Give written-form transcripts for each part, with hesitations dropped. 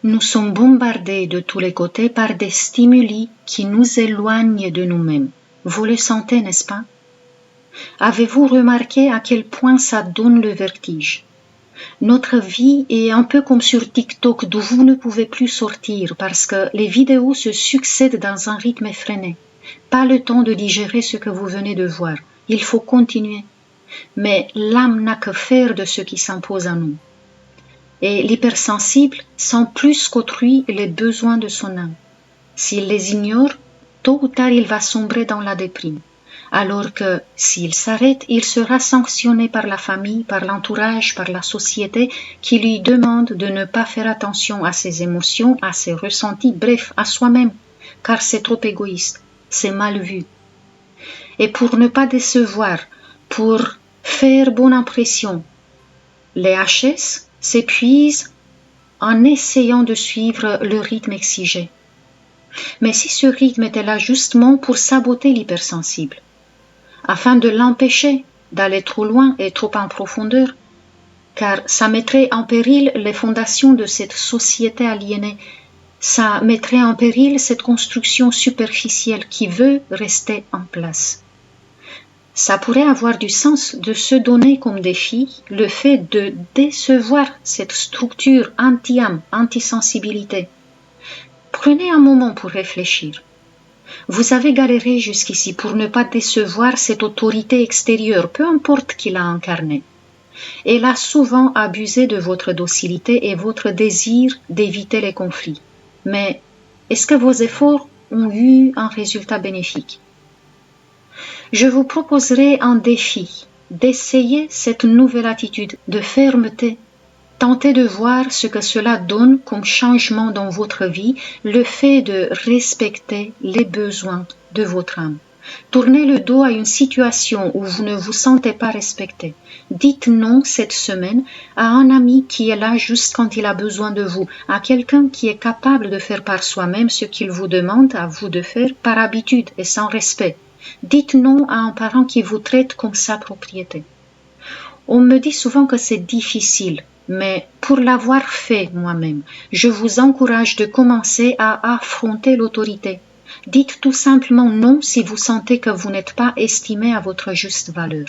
Nous sommes bombardés de tous les côtés par des stimuli qui nous éloignent de nous-mêmes. Vous le sentez, n'est-ce pas? Avez-vous remarqué à quel point ça donne le vertige? Notre vie est un peu comme sur TikTok d'où vous ne pouvez plus sortir parce que les vidéos se succèdent dans un rythme effréné. Pas le temps de digérer ce que vous venez de voir. Il faut continuer. Mais l'âme n'a que faire de ce qui s'impose à nous. Et l'hypersensible sent plus qu'autrui les besoins de son âme. S'il les ignore, tôt ou tard il va sombrer dans la déprime. Alors que s'il s'arrête, il sera sanctionné par la famille, par l'entourage, par la société qui lui demande de ne pas faire attention à ses émotions, à ses ressentis, bref, à soi-même, car c'est trop égoïste, c'est mal vu. Et pour ne pas décevoir, pour faire bonne impression, les HS s'épuisent en essayant de suivre le rythme exigé. Mais si ce rythme était là justement pour saboter l'hypersensible, afin de l'empêcher d'aller trop loin et trop en profondeur, car ça mettrait en péril les fondations de cette société aliénée, ça mettrait en péril cette construction superficielle qui veut rester en place. Ça pourrait avoir du sens de se donner comme défi le fait de décevoir cette structure anti-âme, anti-sensibilité. Prenez un moment pour réfléchir. Vous avez galéré jusqu'ici pour ne pas décevoir cette autorité extérieure, peu importe qui l'a incarnée. Elle a souvent abusé de votre docilité et votre désir d'éviter les conflits. Mais est-ce que vos efforts ont eu un résultat bénéfique? Je vous proposerai un défi, d'essayer cette nouvelle attitude de fermeté. Tentez de voir ce que cela donne comme changement dans votre vie, le fait de respecter les besoins de votre âme. Tournez le dos à une situation où vous ne vous sentez pas respecté. Dites non cette semaine à un ami qui est là juste quand il a besoin de vous, à quelqu'un qui est capable de faire par soi-même ce qu'il vous demande à vous de faire par habitude et sans respect. Dites non à un parent qui vous traite comme sa propriété. On me dit souvent que c'est difficile, mais pour l'avoir fait moi-même, je vous encourage de commencer à affronter l'autorité. Dites tout simplement non si vous sentez que vous n'êtes pas estimé à votre juste valeur.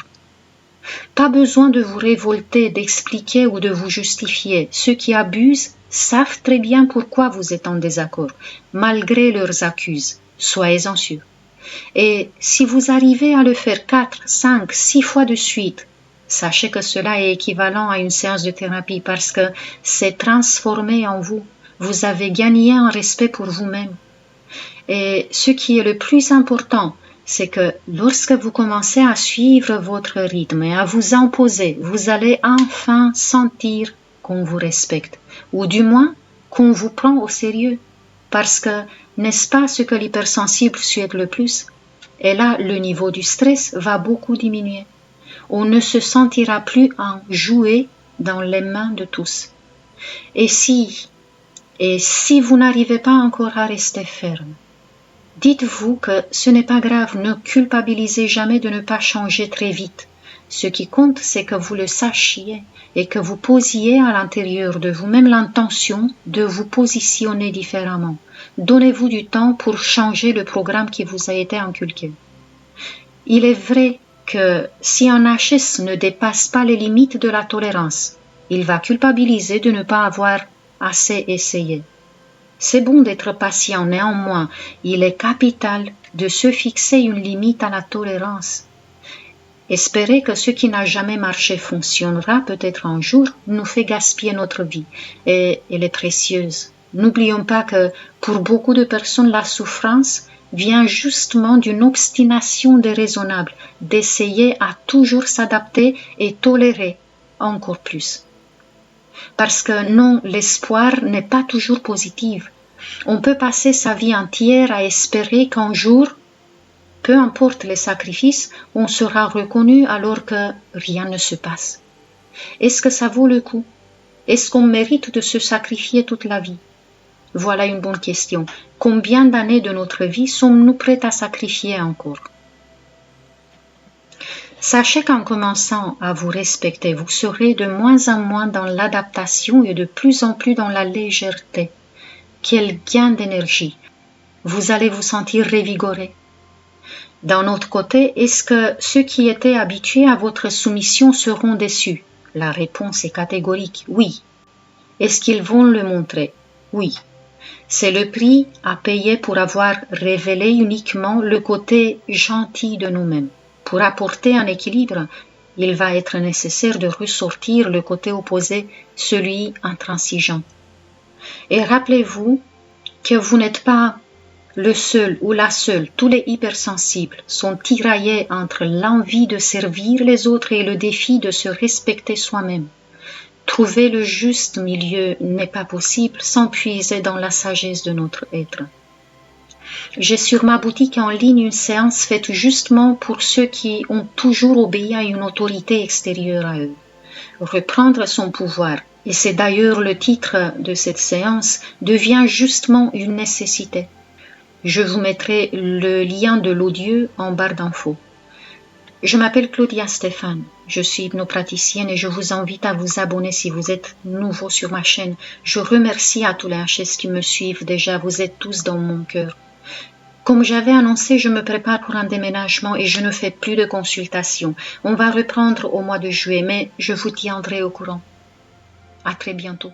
Pas besoin de vous révolter, d'expliquer ou de vous justifier. Ceux qui abusent savent très bien pourquoi vous êtes en désaccord, malgré leurs accuses. Soyez-en sûrs. Et si vous arrivez à le faire 4, 5, 6 fois de suite, sachez que cela est équivalent à une séance de thérapie parce que c'est transformé en vous. Vous avez gagné un respect pour vous-même. Et ce qui est le plus important, c'est que lorsque vous commencez à suivre votre rythme et à vous imposer, vous allez enfin sentir qu'on vous respecte, ou du moins qu'on vous prend au sérieux. Parce que, n'est-ce pas ce que l'hypersensible souhaite le plus? Et là, le niveau du stress va beaucoup diminuer. On ne se sentira plus en jouet dans les mains de tous. Et si vous n'arrivez pas encore à rester ferme, dites-vous que ce n'est pas grave, ne culpabilisez jamais de ne pas changer très vite. Ce qui compte, c'est que vous le sachiez et que vous posiez à l'intérieur de vous-même l'intention de vous positionner différemment. Donnez-vous du temps pour changer le programme qui vous a été inculqué. Il est vrai que si un HS ne dépasse pas les limites de la tolérance, il va culpabiliser de ne pas avoir assez essayé. C'est bon d'être patient, néanmoins, il est capital de se fixer une limite à la tolérance. Espérer que ce qui n'a jamais marché fonctionnera peut-être un jour nous fait gaspiller notre vie, et elle est précieuse. N'oublions pas que pour beaucoup de personnes, la souffrance vient justement d'une obstination déraisonnable, d'essayer à toujours s'adapter et tolérer encore plus. Parce que non, l'espoir n'est pas toujours positif. On peut passer sa vie entière à espérer qu'un jour, peu importe les sacrifices, on sera reconnu alors que rien ne se passe. Est-ce que ça vaut le coup? Est-ce qu'on mérite de se sacrifier toute la vie? Voilà une bonne question. Combien d'années de notre vie sommes-nous prêts à sacrifier encore? Sachez qu'en commençant à vous respecter, vous serez de moins en moins dans l'adaptation et de plus en plus dans la légèreté. quel gain d'énergie! Vous allez vous sentir revigoré. D'un autre côté, est-ce que ceux qui étaient habitués à votre soumission seront déçus? La réponse est catégorique, oui. Est-ce qu'ils vont le montrer? Oui. C'est le prix à payer pour avoir révélé uniquement le côté gentil de nous-mêmes. Pour apporter un équilibre, il va être nécessaire de ressortir le côté opposé, celui intransigeant. Et rappelez-vous que vous n'êtes pas le seul ou la seule. Tous les hypersensibles sont tiraillés entre l'envie de servir les autres et le défi de se respecter soi-même. Trouver le juste milieu n'est pas possible sans puiser dans la sagesse de notre être. J'ai sur ma boutique en ligne une séance faite justement pour ceux qui ont toujours obéi à une autorité extérieure à eux. Reprendre son pouvoir, et c'est d'ailleurs le titre de cette séance, devient justement une nécessité. Je vous mettrai le lien de l'audio en barre d'infos. Je m'appelle Claudia Stéphane, je suis hypnopraticienne et je vous invite à vous abonner si vous êtes nouveau sur ma chaîne. Je remercie à tous les HS qui me suivent déjà, vous êtes tous dans mon cœur. Comme j'avais annoncé, je me prépare pour un déménagement et je ne fais plus de consultations. On va reprendre au mois de juillet, mais je vous tiendrai au courant. À très bientôt.